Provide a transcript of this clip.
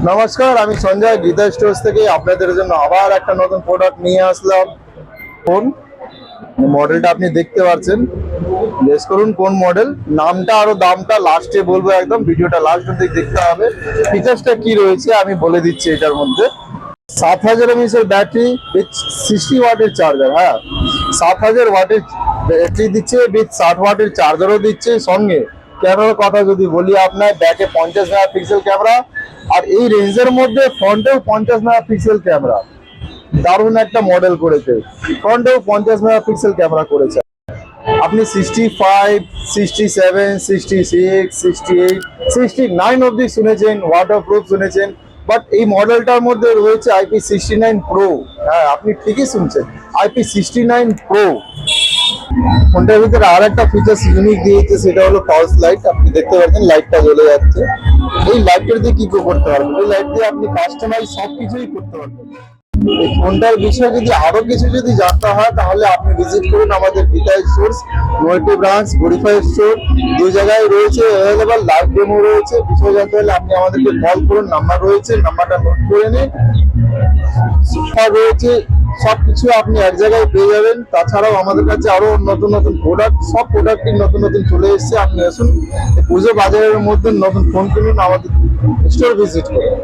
নমস্কার, আমি সঞ্জয় গীতা স্টোর্স থেকে আপনাদের জন্য আবার একটা নতুন প্রোডাক্ট নিয়ে আসলাম। ফোন মডেলটা আপনি দেখতে পাচ্ছেন, গেস করুন কোন মডেল। নামটা আরো দামটা লাস্টে বলবো, একদম ভিডিওটা লাস্ট অবধি দেখতে হবে। ফিচার্সটা কি রয়েছে আমি বলে দিচ্ছি। এটার মধ্যে 7000 mAh এর ব্যাটারি উইথ 60 ওয়াটের চার্জার। হ্যাঁ, 7000 ওয়াটের ব্যাটারি দিচ্ছে, উইথ 60 ওয়াটের চার্জারও দিচ্ছে। সঙ্গে ক্যামেরার কথা যদি বলি, আপনার ব্যাকে 50 মেগাপিক্সেল ক্যামেরা, আর এই রেঞ্জের মধ্যে ফ্রন্টেও 50 মেগাপিক্সেল ক্যামেরা। দারুণ একটা মডেল করেছে, ফ্রন্টেও 50 মেগাপিক্সেল ক্যামেরা করেছে। আপনি 65, 67, 66, 68, 69 অব্দি শুনেছেন, ওয়াটারপ্রুফ শুনেছেন, বাট এই মডেলটার মধ্যে রয়েছে IP69 প্রো। হ্যাঁ, আপনি ঠিকই শুনছেন, IP69 প্রো। ফোনটার ভিতরে আর একটা ফিচার্স ইউনিক দিয়েছে, সেটা হলো পালস লাইট। আপনি দেখতে পাচ্ছেন লাইটটা জ্বলে যাচ্ছে। এই লাইটটা দিয়ে কি করতে পারবেন? এই লাইট দিয়ে আপনি কাস্টমাইজ সবকিছুই করতে পারবেন। এই ফোনটার বিষয়ে যদি আরো কিছু যদি জানতে হয়, তাহলে আপনি ভিজিট করুন আমাদের গীতা স্টোর্স, নয়টি ব্রাঞ্চ, গরিফাই স্টোর, দুই জায়গায় রয়েছে অ্যাভেলেবল। লাইভ ডেমো রয়েছে। বিষয় জানতে হলে আপনি আমাদেরকে কল করুন, নাম্বার রয়েছে, নাম্বারটা নোট করে নিন। রয়েছে সবকিছু আপনি এক জায়গায় পেয়ে যাবেন। তাছাড়াও আমাদের কাছে আরো নতুন নতুন প্রোডাক্ট, সব প্রোডাক্টই নতুন নতুন চলে এসেছে। আপনি আসুন, পুজো বাজারের মধ্যে নতুন ফোন কিনুন, আমাদের স্টোর ভিজিট করুন।